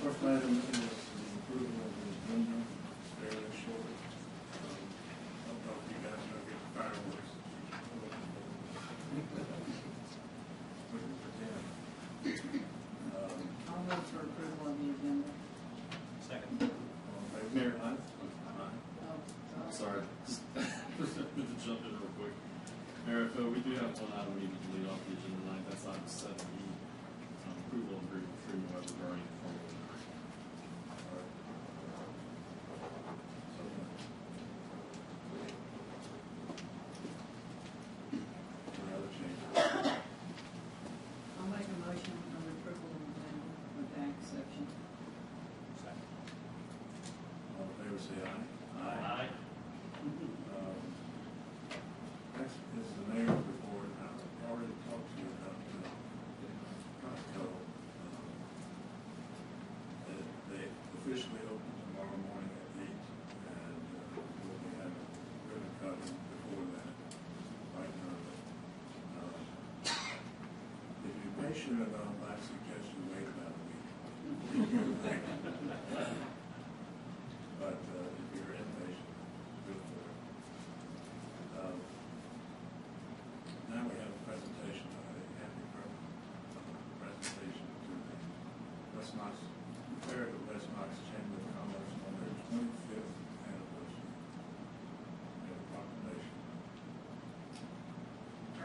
First item is the approval of the agenda, fairly short. I don't know if you guys know get fireworks. I'll move for approval of the agenda. Second. Mayor, aye. Oh, Sorry, just jump in real quick. Mayor, we do have one item we need to lead off the agenda tonight. That's item 7E, approval of agreement with Freeman Weber regarding formal. I'll make a motion on the approval of the agenda with that exception. Second. All in favor, say aye. Aye. Next is the mayor's report. I've already talked to you about Costco. They officially open tomorrow morning at 8, and we'll be having ribbon cutting before that, right early. If you're patient enough, I suggest you wait about a week. But if you're impatient, good for it. Now we have a presentation, happy presentation to the West Knox, Farragut West Knox Chamber of Commerce on their 25th anniversary. We have a proclamation.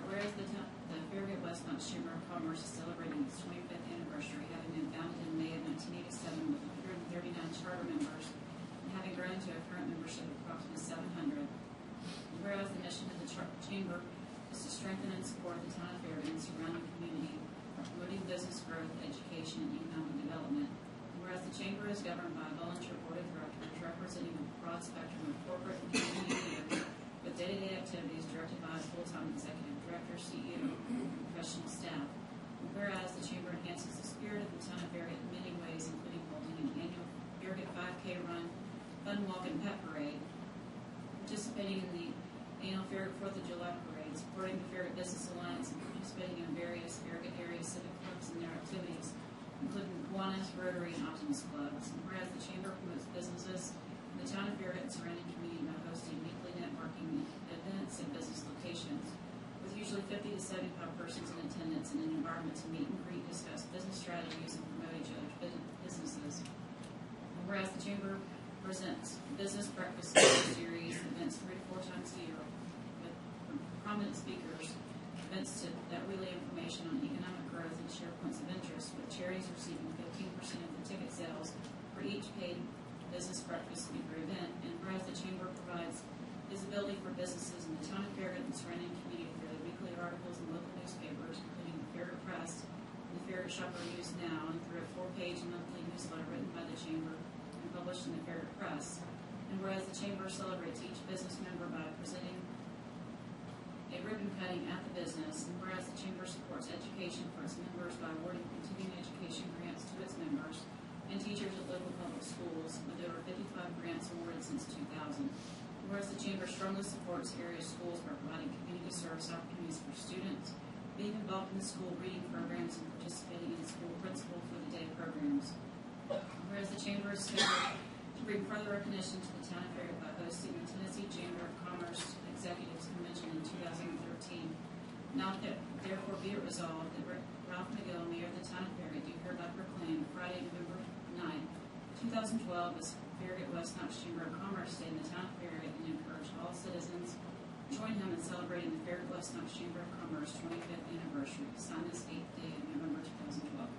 Whereas the Farragut West Knox Chamber of Commerce is celebrating its 25th anniversary, having been founded in May of 1987 with 139 charter members and having grown to a current membership of approximately 700. Whereas the mission of the Chamber is to strengthen and support the town of Farragut and surrounding community, promoting business growth, education, and economic development. And whereas the Chamber is governed by a volunteer board of directors representing a broad spectrum of corporate and community leaders with day-to-day activities directed by a full-time executive director, CEO, and professional staff. And whereas the Chamber enhances the spirit of the town of Farragut in many ways, including holding an annual Farragut 5K run, fun walk, and pet parade, participating in the annual Farragut 4th of July parade, supporting the Farragut Business Alliance, and participating in various Farragut area civic clubs and their activities, including Kiwanis, Rotary, and Optimus clubs. And whereas the Chamber promotes businesses in the town of Farragut and surrounding community by hosting weekly networking events at business locations, with usually 50 to 75 persons in attendance in an environment to meet and greet, discuss business strategies, and promote each other's businesses. And whereas the Chamber presents business breakfast series events 3 to 4 times a year with prominent speakers, events that relay information on economic growth and share points of interest, with charities receiving 15% of the ticket sales for each paid business breakfast speaker event. And whereas the Chamber provides visibility for businesses in the town of Farragut and surrounding community through the weekly articles in local newspapers, including the Farragut Press and the Farragut Shopper News Now, and through a 4-page monthly newsletter written by the Chamber and published in the Farragut Press. And whereas the Chamber celebrates each business member by presenting a ribbon cutting at the business, and whereas the Chamber supports education for its members by awarding continuing education grants to its members and teachers at local public schools, with over 55 grants awarded since 2000. Whereas the Chamber strongly supports area schools by providing community service opportunities for students, being involved in the school reading programs, and participating in school principal for the day programs. Whereas the Chamber is scheduled to bring further recognition to the town of Farragut by hosting the Tennessee Chamber of Commerce Executives Convention in 2013. Now therefore be it resolved that Ralph McGill, Mayor of the town of Farragut, do hereby proclaim Friday, November 9th, 2012 as Farragut West Knox Chamber of Commerce Day in the town of Farragut, and encourage all citizens to join him in celebrating the Farragut West Knox Chamber of Commerce 25th anniversary. Signed this 8th day of November 2012.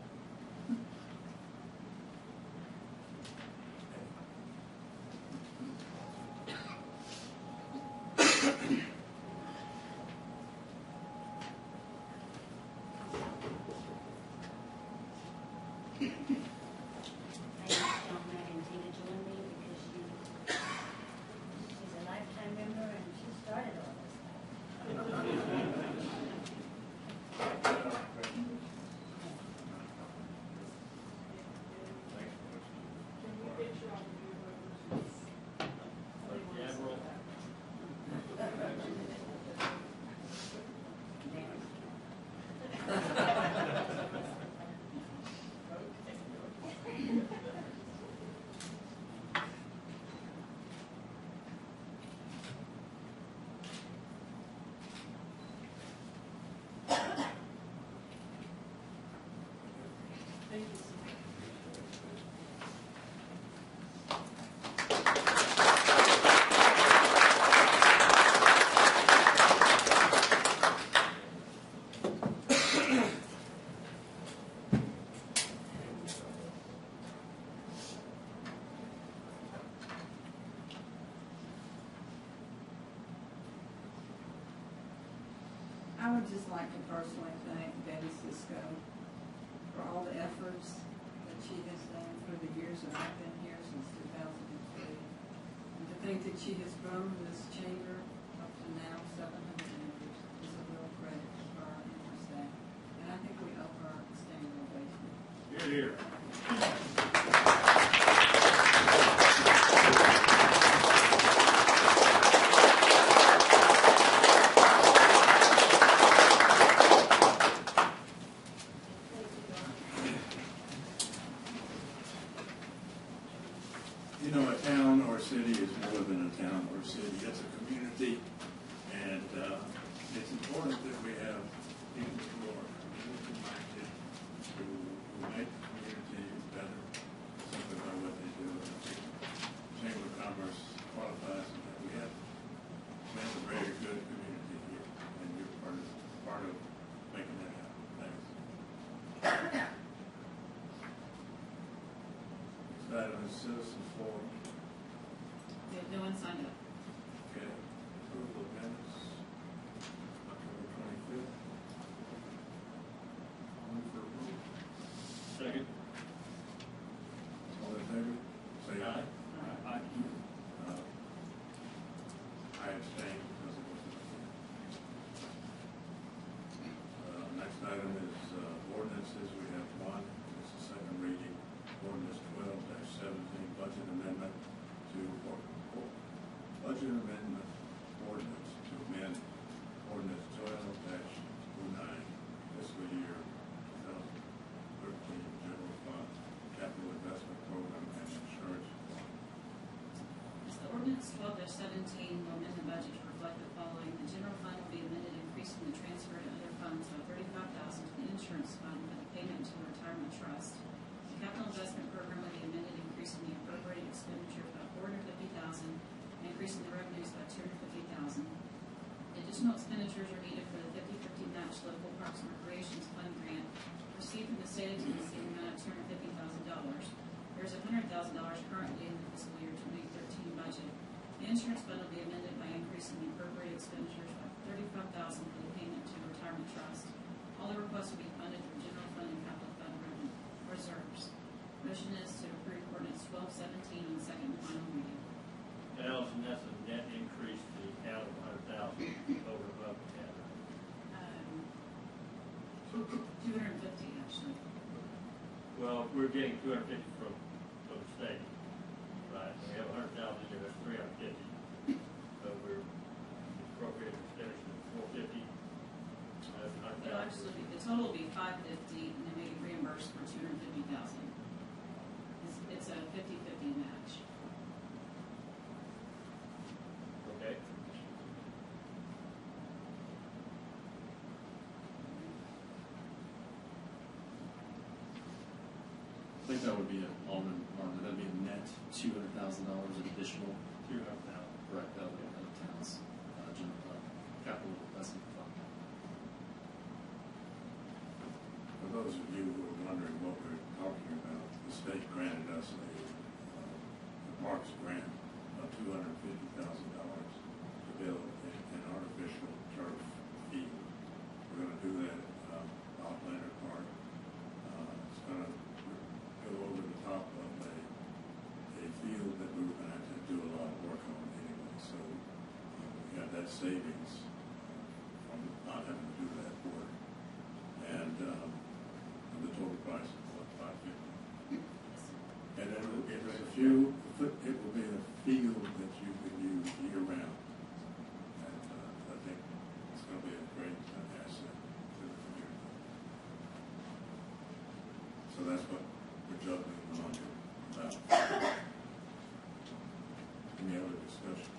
Thank you so much. I would just like to personally thank Betty Cisco for all the efforts that she has done through the years that I've been here since 2003. And to think that she has grown this chamber up to now 700 members is a real credit for our member staff. And I think we owe her a standing ovation. Here, here. You know, a town or city is more than a town or city. It's a community, and it's important that we have people who are community-minded, who make the community better simply by what they do. And I think Chamber of Commerce qualifies in that we have a very good community here, and you're part of making that happen. Thanks. That is citizen forum. No one signed up. Okay. Approval of minutes, October 25th. Move for approval. Second. All in favor? Say aye. Aye. I abstain because it wasn't. Next item is ordinances. We have one. It's the second reading. Ordinance 12-17, budget amendment ordinance to amend ordinance 12-09, fiscal year 2013 general fund capital investment program and insurance. As the ordinance 12-17 will amend the budget to reflect the following. The general fund will be amended, increasing the transfer to other funds by $35,000 to the insurance fund for the payment to the retirement trust. The capital investment program will be amended, increasing the appropriated expenditure by $450,000 and increasing the revenues by $250,000. Additional expenditures are needed for the 50/50 match local parks and recreations fund grant received from the state of Tennessee in the amount of $250,000. There's $100,000 currently in the fiscal year 2013 budget. The insurance fund will be amended by increasing the appropriated expenditures by $35,000 for the payment to the retirement trust. All the requests will be funded from general fund and capital fund reserves. Motion is to approve ordinance 12-17 on the second and final reading. Allison, that's a net increase to the account of 100,000 over above the cap. 250 actually. Well, we're getting 250 from the state, right? We have 100,000 here, that's 350. So we're appropriating expenditure of 450. That's It'll 100,000. actually be, the total will be 550 and then we reimburse for 250,000. It's a 50/50 match. Okay. I think that would be Alderman Martin. That'd be a net $200,000 of additional. 200,000. Correct. That would be out of the town's general capital investment fund. For those of you who are wondering what we're talking about, the state granted us the Parks grant of $250,000 to build an artificial turf field. We're going to do that at Bob Leonard Park. It's going to go over the top of a field that we were going to have to do a lot of work on anyway. So we got that savings from not having to do that work. And the total price is what, $550. And then it will be a field that you can use year round. And I think it's going to be a great asset to the community. So that's what we're juggling the money about. Any other discussion?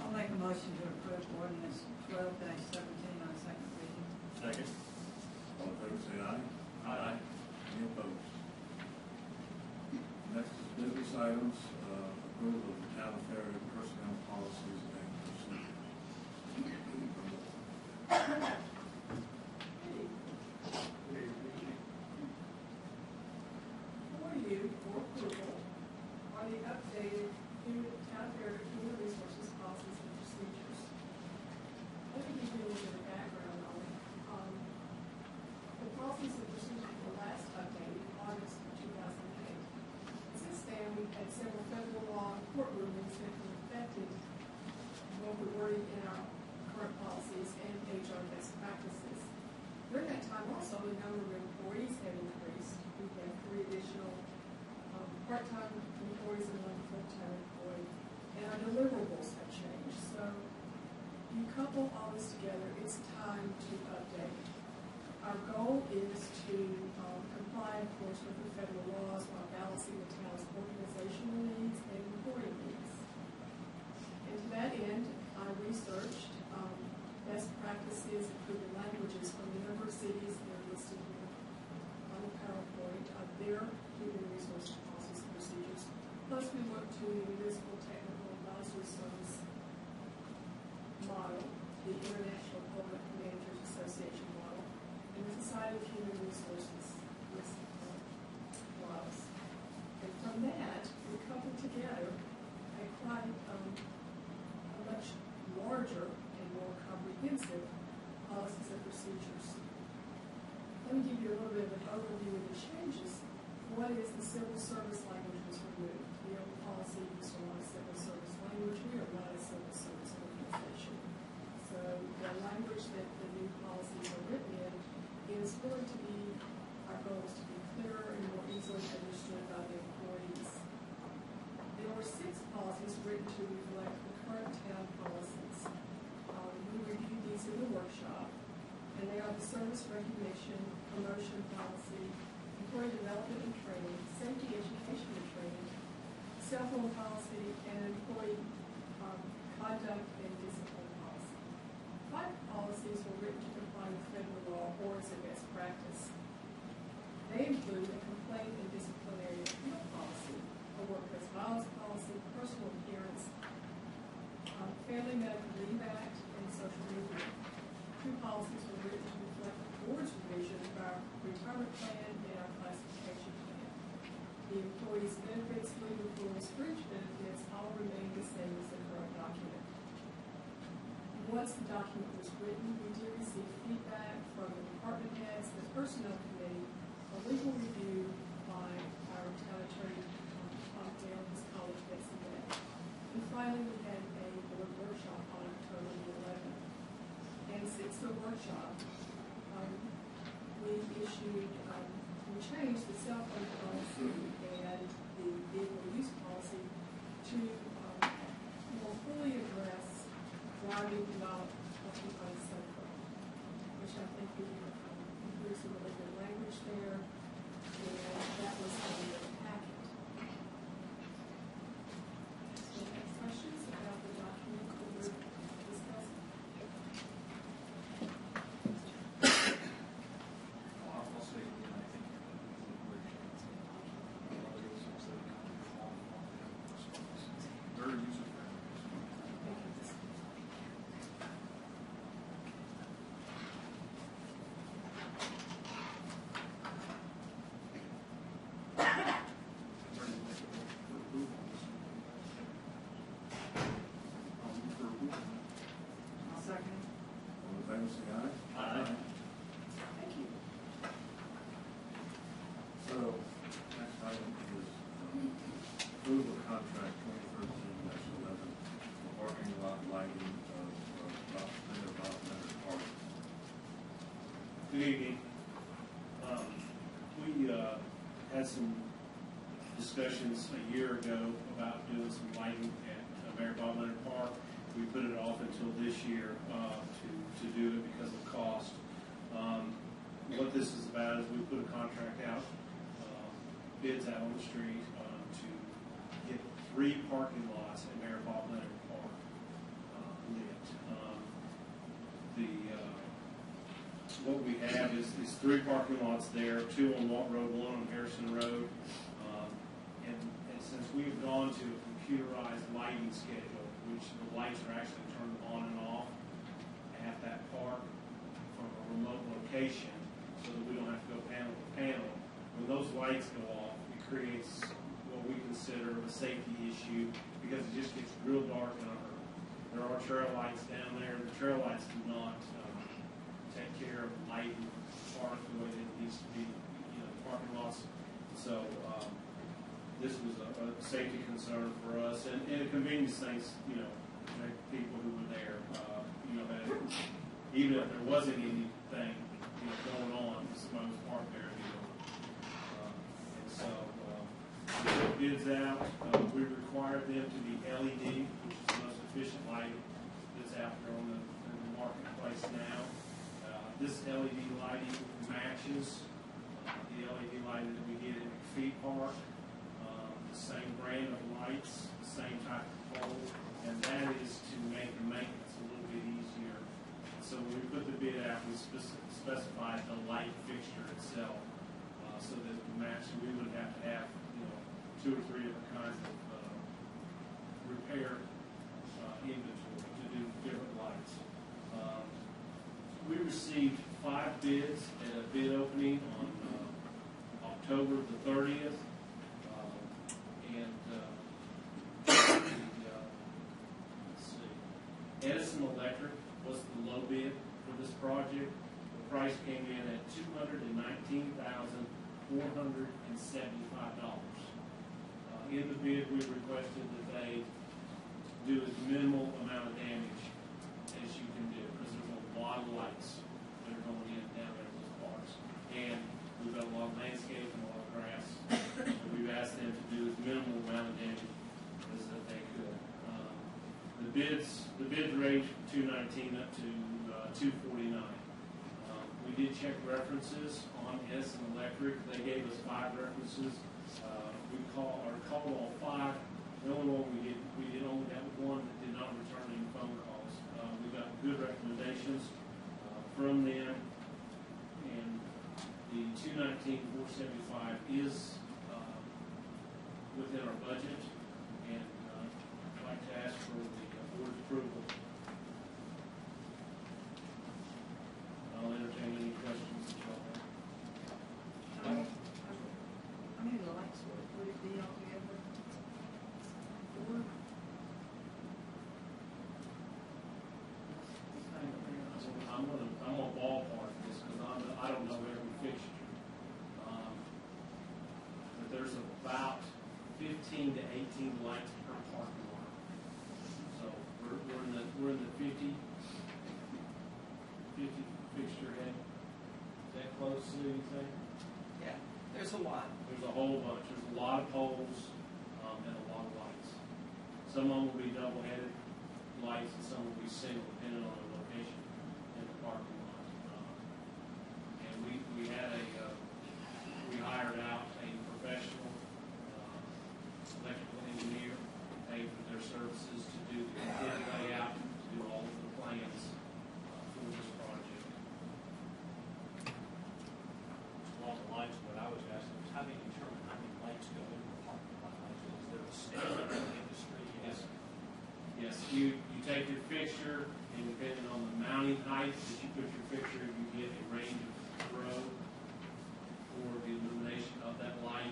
I'll make a motion to approve ordinance 12-17 on second reading. Second. All in favor, items, approval of the town of Farragut personnel policies and procedures. For you, for approval, are the updated town of Farragut human resources policies and procedures. Let me give you a little bit of background on it. The policies and procedures were last updated in August of 2008. Since then, we've had several federal law and court rulings that have affected both the wording in our current policies and HR best practices. During that time also, the number of employees have increased. We've had 3 additional part-time employees and 1 full-time employee. And our deliverables have changed. So you couple all this together, it's time to update. Our goal is to comply, of course, with the federal laws while balancing the town's organizational needs and employee needs. And to that end, I researched best practices, including languages from a number of cities that are listed here on the PowerPoint of their human resource policies and procedures. Plus, we looked to the Municipal Technical Advisory Service model, the International Public Managers Association model, and the Society of Human Resources laws. And from that, we coupled together a quite a much larger and more comprehensive policies and procedures. Let me give you a little bit of an overview of the changes. One is the civil service language was removed. The old policy used a lot of civil service language. We are not a civil service organization. So the language that the new policies are written in is going to be, our goal is to be clearer and more easily understood by the employees. There were 6 policies written to reflect the current town policies. We reviewed these in the workshop, and they are the service recognition, promotion policy, employee development and training, safety education and training, cell phone policy, and employee conduct and discipline policy. 5 policies were written to comply with federal law or as a best practice. They include a complaint and disciplinary appeal policy, a workplace violence policy, personal appearance, Family Medical Leave Act, and social media. 2 policies were written to reflect the board's revision of our retirement plan and our classification plan. The employees' benefits, legal rules, fringe benefits all remain the same as the current document. Once the document was written, we did receive feedback from the department heads, the personnel committee, a legal review by our town attorney, Tom Dale, his colleague, Betsy Beck. And finally, we had a board workshop on October the 11th. And since the workshop, we changed the cell phone policy and the vehicle use policy to more fully address driving without occupying cell phone, which I think we include some really good language there, and that was in the packet. So, any questions about the document that we're discussing? I'll say again, I think very user friendly. Thank you. I'll second. All in favor, say aye. Aye. Thank you. So, next item is approval of contract 2013-11 for parking lot lighting of Bob Leonard Park. Good evening. We had some discussions a year ago about doing some lighting at Mayor Bob Leonard Park. We put it off until this year to do it because of cost. What this is about is we put a contract out, bids out on the street to get 3 parking lots at Mayor Bob Leonard Park lit. What we have is 3 parking lots there, 2 on Walt Road, 1 on Harrison Road. And since we've gone to a computerized lighting schedule, which the lights are actually turned on and off at that park from a remote location, so that we don't have to go panel to panel. When those lights go off, it creates what we consider a safety issue because it just gets real dark in a hurry. There are trail lights down there. The trail lights do not take care of lighting the park the way that it needs to be, parking lots. So this was a safety concern for us and a convenience thing, for people who were there, that even if there wasn't anything, going on, somebody was parked there, and so we put bids out. We required them to be LED, which is the most efficient lighting that's out there in the marketplace now. This LED lighting matches the LED lighting that we get in McPhee Park, the same brand of lights, the same type of pole, and that is to make the maintenance a little bit easier. So when we put the bid out, we specified the light fixture itself, so that the match, we would have to have, 2 or 3 different kinds of repair inventory to do different lights. We received 5 bids at a bid opening on October the 30th, let's see, Edison Electric was the low bid for this project. The price came in at $219,475. In the bid, we requested that they do as minimal amount of damage as you can do, because there's a lot of lights that are going in down there in those parks. And we've got a lot of landscape and a lot of grass. So we've asked them to do as minimal amount of damage as that they could. The bids range from $219 up to $249. We did check references on Edison Electric. They gave us 5 references. We called all 5. The only one we did only have one that did not return any phone calls. We got good recommendations from them, and the $219,475 is within our budget, and I'd like to ask for the board's approval. I'll entertain any questions that y'all have. How many lights would it be altogether? 4? I'm gonna ballpark this because I don't know every fixture. But there's about 15 to 18 lights per parking lot. So we're in the 50 fixture head. Is that close to anything? Yeah, there's a lot. There's a whole bunch. There's a lot of poles and a lot of lights. Some of them will be double-headed lights, and some will be single, depending on the location in the parking lot. And we hired out a professional electrical engineer, paid for their services to do the complete layout, to do all of the plans for this project. Along the lines of what I was asking, is how do you determine how many lights go into a parking lot? Is there a standard in the industry? Yes, you take your fixture, and depending on the mounting height that you put your fixture, you get a range of throw for the illumination of that light,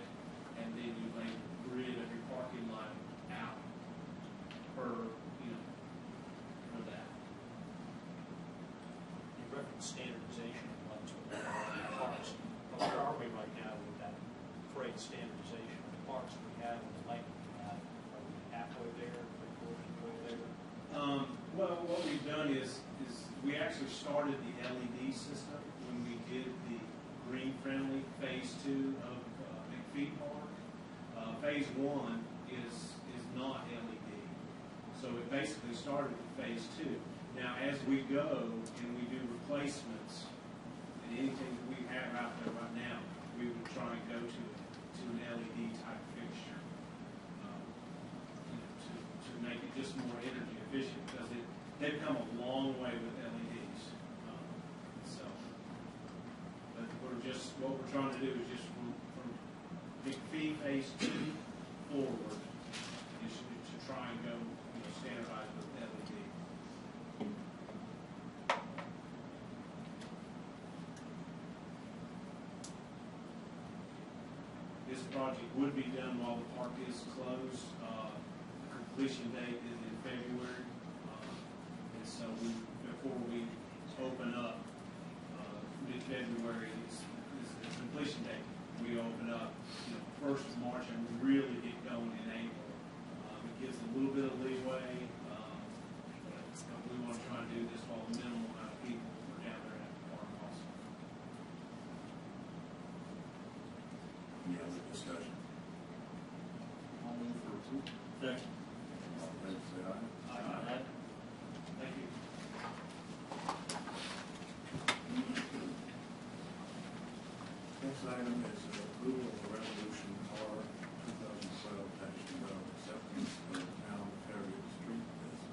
and then you lay the grid of your parking lot out for that. You reference standardization of lights with the parks. Where are we right now with that phrase standardization of the parks we have and the lighting we have? Are we halfway there, 3/4 way there? Well, what we've done is we actually started the LED system when we did the green-friendly phase 2 of McPhee Park. Phase 1 is not LED, so it basically started with phase 2. Now, as we go and we do replacements and anything that we have out there right now, we would try and go to an LED type fixture. To make it just more energy efficient, because they've come a long way with LEDs. But what we're trying to do is just from McPhee phase 2 forward is to try and go, standardize with LED. This project would be done while the park is closed. The completion date is in February. And so before we open up, mid-February is the completion date. We open up, 1st of March and really get going in April. It gives a little bit of leeway. But we want to try and do this while the minimal amount of people are down there at the park also. Any other discussion? I'll move for approval. Second. All in favor, say aye. Aye. Thank you. Next item is approval of the resolution R 2012-12, acceptance of the town Farragut street list.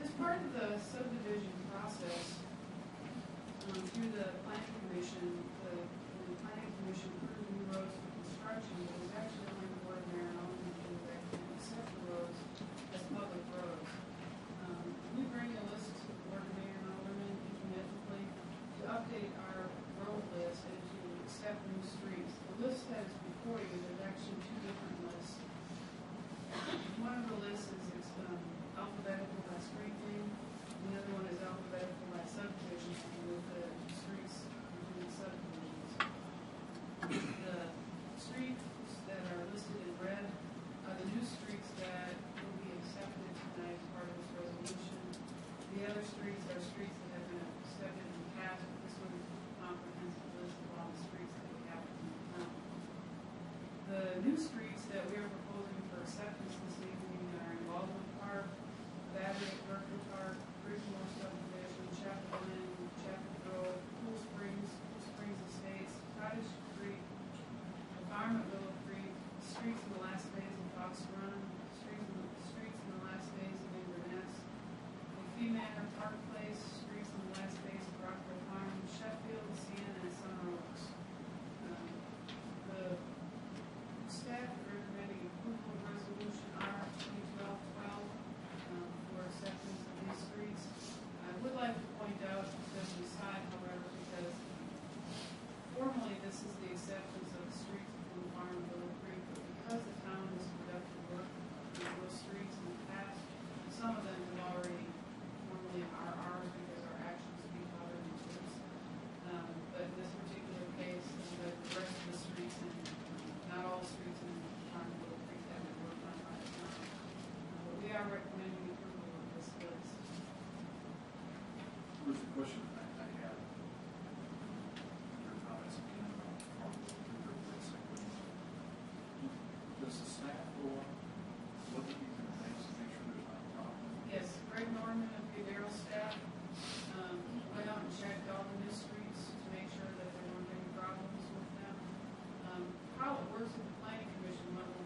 As part of the subdivision process, through the planning commission, the planning commission approved new roads for construction, but it was actually only the board of mayor and aldermen who can accept the roads as public roads. We bring a list to the board of mayor and aldermen intermittently to update our road list and to accept new streets. The list that is before you, there's actually two different lists. One of the lists is alphabetical by street name, and the other one is alphabetical by subdivision with the streets between subdivisions. The streets that are listed in red are the new streets that will be accepted tonight as part of this resolution. The other streets are streets that have been accepted in the past, but this one is a comprehensive list of all the streets that we have in the town. The new streets that we are proposing for acceptance this evening are in Baldwin Park, Battery at Berkeley Park, Bridgemore Subdivision, Chapel Inn, Chapel Grove, Cool Springs Estates, Cottage Creek, the Farm at Willow Creek, streets in the last phase of Fox Run, streets in the last phase of Inverness, McPhee Manor Park Place, streets in the last phase of Rockville Farm, Sheffield, Sienna, and Summer Oaks. The staff are recommending approval of resolution R 2012-12 for acceptance of these streets. I would like to point out as an aside, however, because formally this is the acceptance of the streets from the Farm of Willow Creek, but because the town has conducted work on those streets in the past, some of them have already formally are ours because our actions speak louder than words. But in this particular case, the rest of the streets and not all streets in Farm of Willow Creek have been worked on by the town. But we are recommending approval of this list. Where's the question I had? Your comments again about farm workers. Does the staff go up, look at these things to make sure there's not a problem? Yes, Greg Norman of the Darrell staff went out and checked all the new streets to make sure that there weren't any problems with them. How it works at the planning commission level,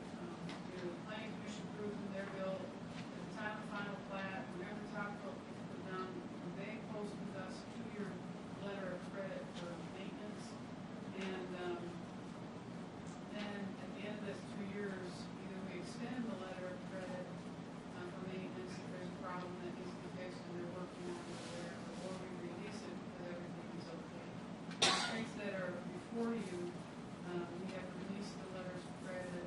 the planning commission approves in their bill at the time of final plat, whenever top coat gets put down, they post with us a 2-year letter of credit for maintenance. And then at the end of this 2 years, either we extend the letter of credit for maintenance if there's a problem that needs to be fixed and they're working on it there, or we release it because everything is okay. The streets that are before you, we have released the letters of credit,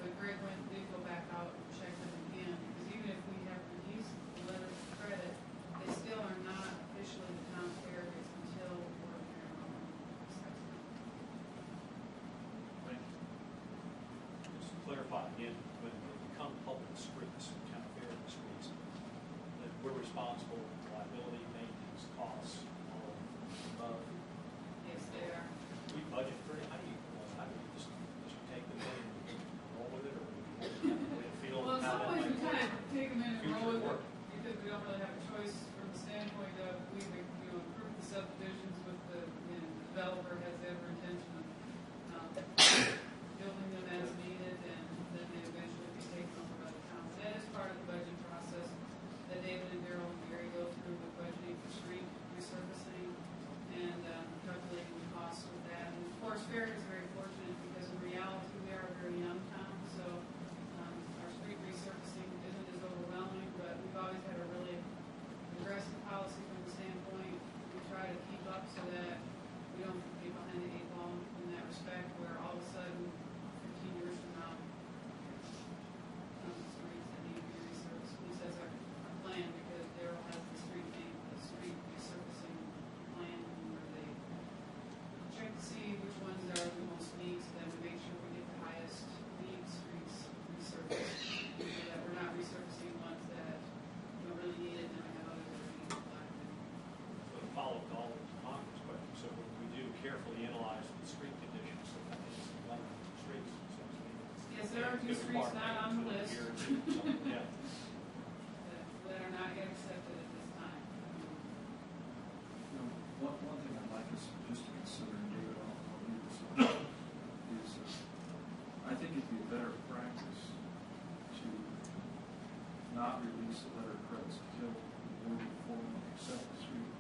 but Greg did go back out and check them again, because even if we have released the letters of credit, they still are not officially the town Farragut until the board of mayor and aldermen accepts them. Thank you. Just to clarify again, when they become public streets, town Farragut streets, that we're responsible for liability, maintenance, costs, all above. Yes, they are. We budget for two streets not on the list Yeah. that are not yet accepted at this time. You know, one thing I'd like us just to consider, and David, I'll leave this on, is I think it'd be a better practice to not release the letter of credits until the board will formally accept the street,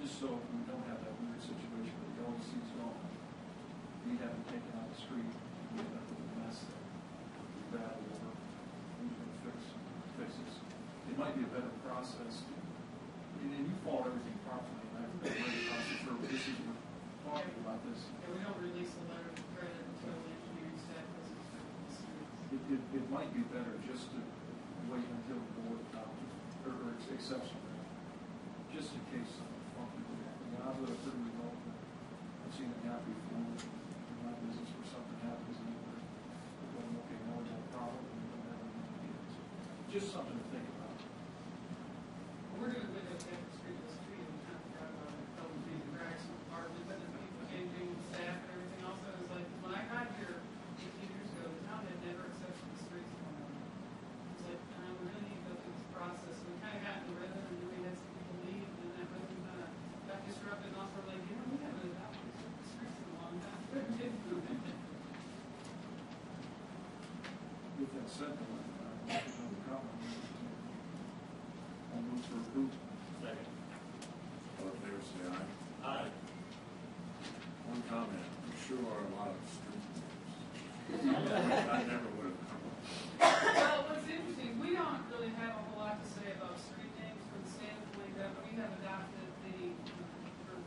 just so we don't have that weird situation where the LEC's gone. We haven't taken out the street, we end up with a mess that we battle over, who's going to fix this. It might be a better process to, and you followed everything properly, and I've read the process for this is, we're talking about this. And we don't release the letter of credit until the engineering staff has accepted the streets. It might be better just to wait until the board adopts or accepts it, just in case something funky would happen. Now, I've lived a pretty remote, I've seen it happen before in my business where something happens and we're going, okay, now we have a problem and we don't have anything to do. So just something to think about. We're doing videotape the street to street, and kind of forgot about it, helping these cracks apart, but the people changing staff and everything else. I was like, when I got here 15 years ago, the town had never accepted the streets from them. It's like, we really need to go through this process. So we kind of got in the rhythm, and then we had some people leave, and then that rhythm kind of got disrupted, and also like, we haven't adopted the streets in a long time. With that said, another comment. I'll move for approval. Second. All in favor, say aye. Aye. One comment, there sure are a lot of street names. I never would have come up. Well, what's interesting, we don't really have a whole lot to say about street names from the standpoint that we have adopted for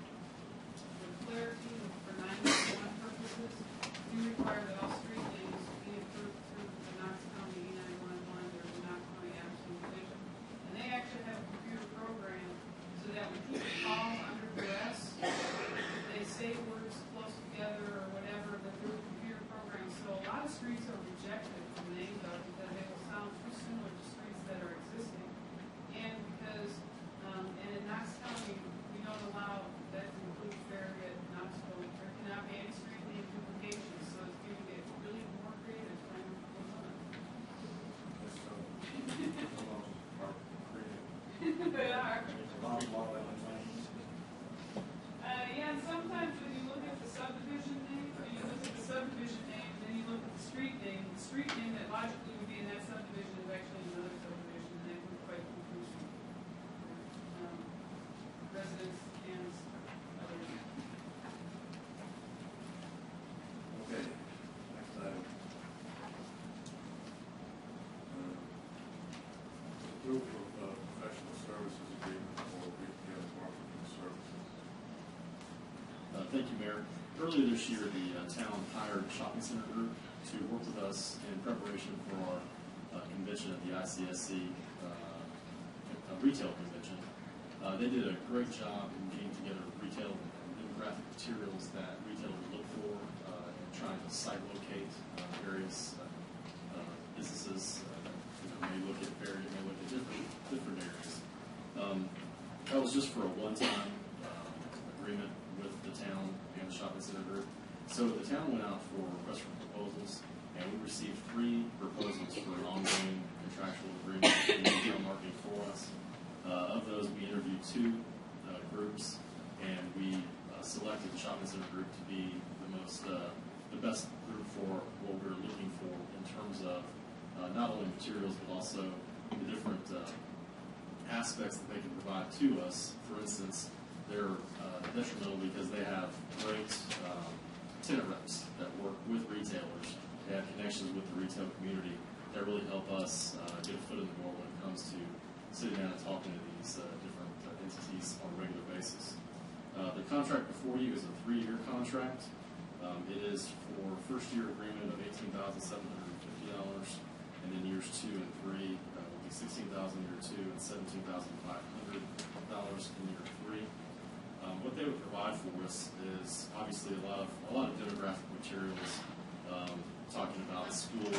clarity, for 911 purposes, we require that all street names be approved through the Knox County E911 or the Knox County Action Division. And they actually have a computer program so that when people call under duress, they say words close together or whatever, but through a computer program. So a lot of streets are rejected from names because they will sound too similar to streets that are existing. And because, and in Knox County, we don't allow that to include Farragut, Knoxville, there cannot be any street name duplications, so it's going to get really more creative trying to put on. Yes, so, those are creative. They are. There's a lot of that. Yeah, and sometimes when you look at the subdivision name, or you look at the subdivision name, and then you look at the street name that logically would be in that subdivision is actually another subdivision, and they can be quite confusing. Residents and others. Okay, next item. Approval of professional services agreement for retail marketing services. Thank you, Mayor. Earlier this year, the town hired Shopping Center Group to work with us in preparation for our convention at the ICSC retail convention. They did a great job in getting together retail and demographic materials that retailers look for and trying to site locate various businesses that may look at different areas. That was just for a one-time agreement with the town and the shopping center group. So the town went out for requests for proposals, and we received 3 proposals for an ongoing contractual agreement in retail marketing for us. Of those, we interviewed 2 groups, and we selected the shopping center group to be the best group for what we were looking for in terms of not only materials but also the different aspects that they can provide to us. For instance, they're detrimental because they have great tenant reps that work with retailers. They have connections with the retail community that really help us get a foot in the door when it comes to sitting down and talking to these different entities on a regular basis. The contract before you is a 3-year contract. It is for first-year agreement of $18,750, and then years 2 and 3 will be $16,000 year 2 and $17,500 in year 3. What they would provide for us is obviously a lot of demographic materials, talking about school,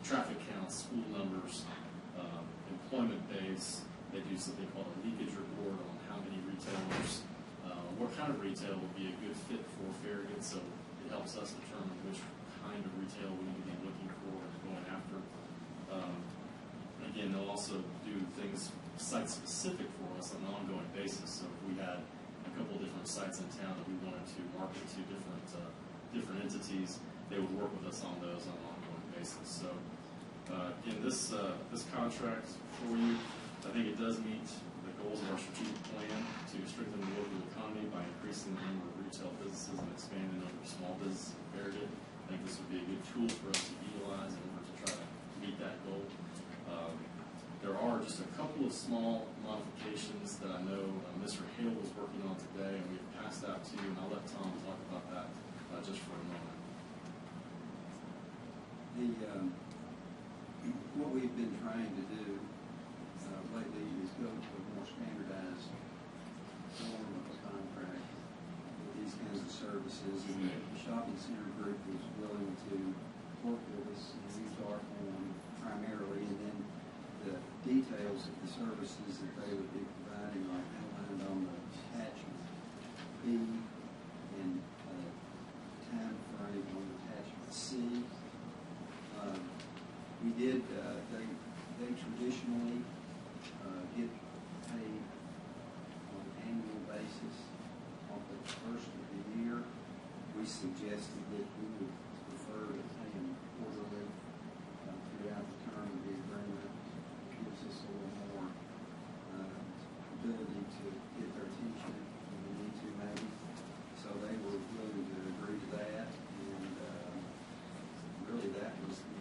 traffic counts, school numbers, employment base. They do something called a leakage report on how many retailers, what kind of retail would be a good fit for Farragut. So it helps us determine kind of retail we need to be looking for and going after. Again, they'll also do things site-specific for us on an ongoing basis. So if we had a couple different sites in town that we wanted to market to different entities, they would work with us on those on an ongoing basis. So again, this contract for you, I think it does meet the goals of our strategic plan to strengthen the local economy by increasing the number of retail businesses and expanding the number of small businesses in Farragut. I think this would be a good tool for us to utilize in order to try to meet that goal. There are just a couple of small modifications that I know Mr. Hale was working on today, and we've passed out to you, and I'll let Tom talk about that just for a moment. What we've been trying to do lately is go to a more standardized form of a contract with these kinds of services, and the shopping center group was willing to work with us and use our form primarily, and then the details of the services that they would be providing are outlined on the attachment B and time frame on attachment C. We did, they traditionally get paid on an annual basis on the first of the year. We suggested that we would prefer to pay them quarterly throughout the term of the agreement. It gives us a little more ability to get their attention when we need to, maybe. So they were willing to agree to that, and really that was the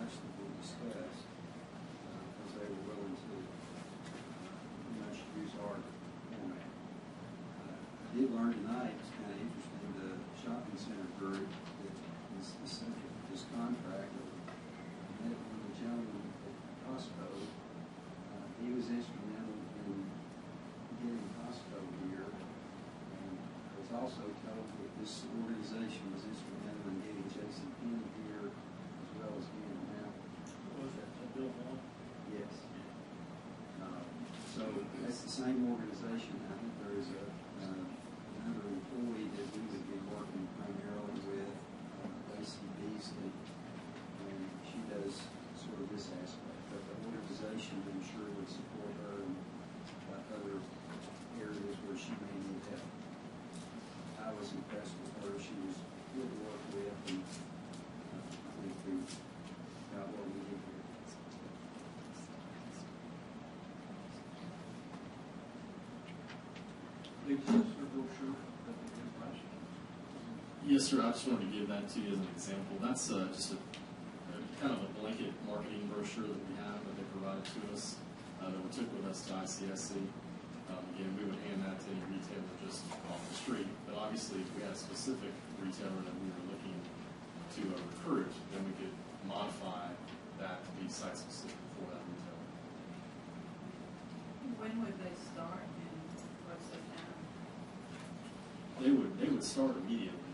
that we discussed, because they were willing to pretty much use our format. I did learn tonight, it's kind of interesting, the shopping center group that is the subject of this contract, I met with a gentleman at Costco. He was instrumental in getting Costco here, and was also told that this organization was instrumental in getting Jason Penny here, as well as getting Was that Bill Vaughn? Yes. So that's the same organization. I think there is another employee that we would be working primarily with, Lacey Beasley, and she does sort of this aspect. But the organization, I'm sure, would support her in other areas where she may need help. I was impressed with her. She was good to work with, and I think we got what we need here. Yes, sir. I just wanted to give that to you as an example. That's just a kind of a blanket marketing brochure that we have that they provided to us that we took with us to ICSC. Again, we would hand that to any retailer just off the street. But obviously, if we had a specific retailer that we were looking to recruit, then we could modify that to be site specific for that retailer. When would they start, and what's the time? They would start immediately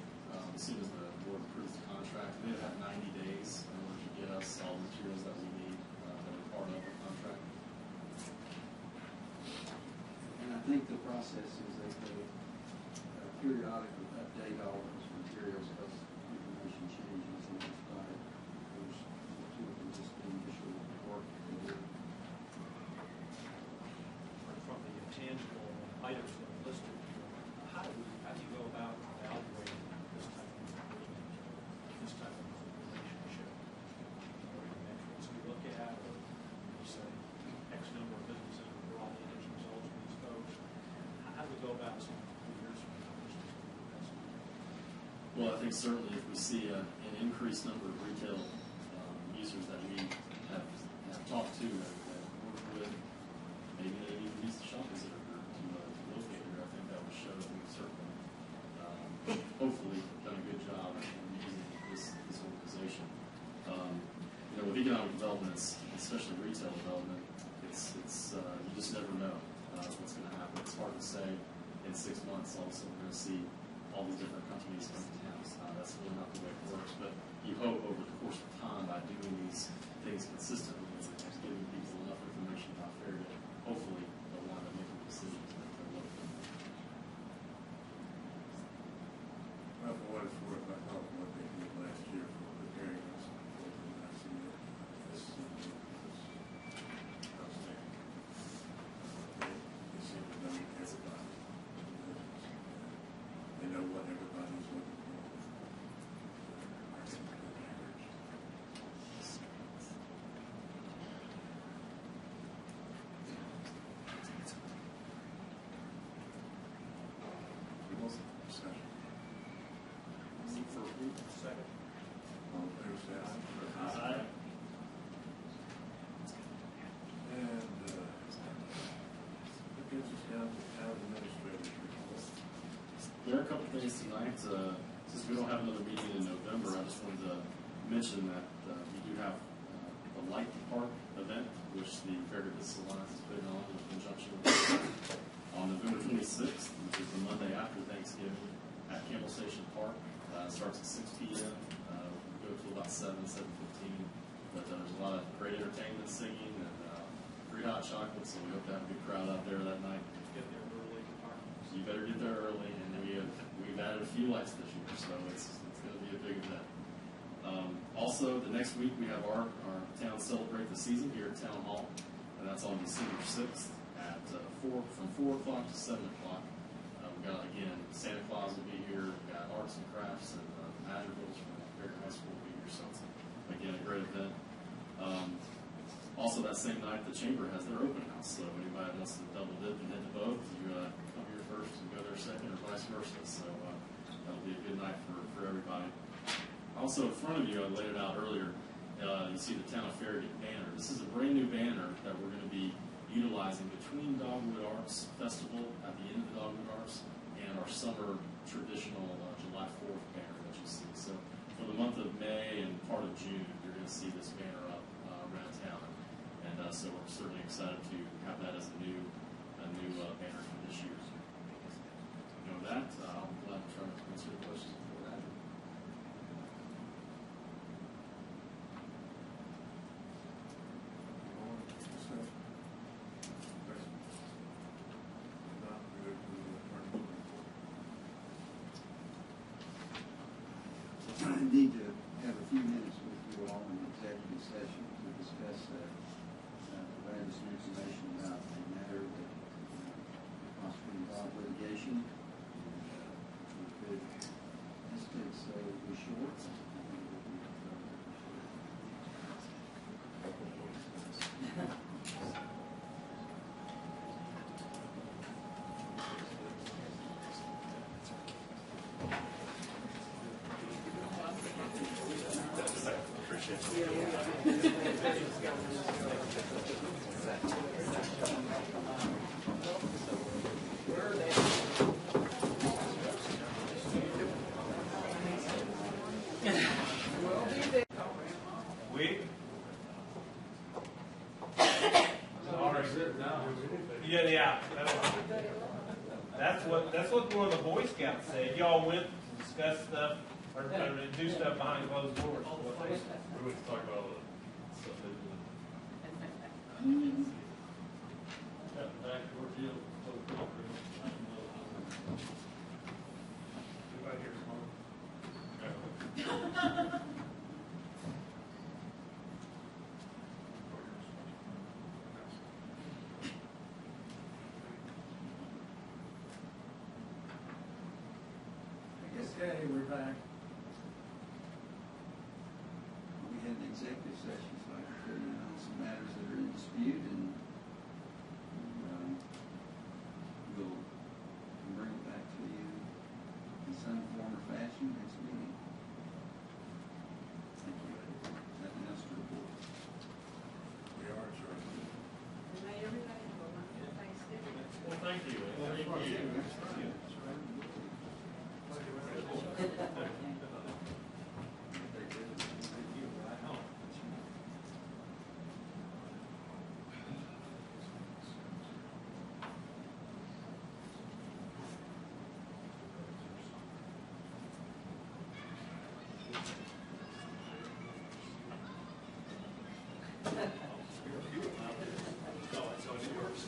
as soon as the board approves the contract. They'd have 90 days in order to get us all the materials that we need that are part of the contract. And I think the process is they periodically update all those materials as information changes, and that's why there's two of them just the initial work that they do. From the intangible items that are listed, how do you go about evaluating this type of relationship? Or the metrics we look at, or you say X number of businesses were brought in as a result of these folks? How do we go about some years from now? Well, I think certainly if we see an increased number of retail users that we have talked to, that work with, maybe they even use the shop visitor group to locate here, I think that would show that we've certainly, hopefully, done a good job in using this organization. With economic development, especially retail development, it's you just never know what's going to happen. It's hard to say in 6 months all of a sudden we're going to see all these different companies come to town. That's really not the way it works. But you hope over the course of time, by doing these things consistently and giving people enough information about Farragut, hopefully they'll wind up making decisions that they're looking for. Well, for what it's worth, I thought what a couple things tonight. Since we don't have another meeting in November, I just wanted to mention that we do have the Light the Park event, which the Farragut Alliance is putting on in conjunction with on November 26th, which is the Monday after Thanksgiving, at Campbell Station Park. It starts at 6 p.m. We go till about 7:15. But there's a lot of great entertainment, singing, and free hot chocolate, so we hope to have a good crowd out there that night. Get there early. So you better get there early, and we've added a few lights this year, so it's going to be a big event. Also, the next week we have our town Celebrate the Season here at Town Hall, and that's on December 6th at from 4 o'clock to 7 o'clock. We've got, again, Santa Claus will be here, we've got arts and crafts, and madrigals from Farragut High School will be here, so it's, again, a great event. Also, that same night, the Chamber has their open house, so anybody wants to double dip and hit the both, you come here first and go there second, or vice versa. So that'll be a good night for everybody. Also, in front of you, I laid it out earlier, you see the Town of Farragut banner. This is a brand new banner that we're going to be utilizing between Dogwood Arts Festival at the end of the Dogwood Arts and our summer traditional July 4th banner that you see. So for the month of May and part of June, you're going to see this banner up around town. And so we're certainly excited to have that as a new banner for this year. You know that, I'll be glad to try to answer your questions before that. I need to have a few minutes with you all in executive session to discuss latest information about a matter that possibly involve litigation. This could be short. Yeah. That's what one of the Boy Scouts said. Y'all went to discuss stuff or do stuff behind closed doors. We went to talk about all the stuff they do. Back to work deal. Anybody here Okay, we're back. We had an executive session, so I can fill you in on some matters that are in dispute, and we'll bring it back to you in some form or fashion next meeting. Thank you. Nothing else to report. We are adjourned. May everybody have a wonderful Thanksgiving. Well, thank you. Thank you. So it's yours.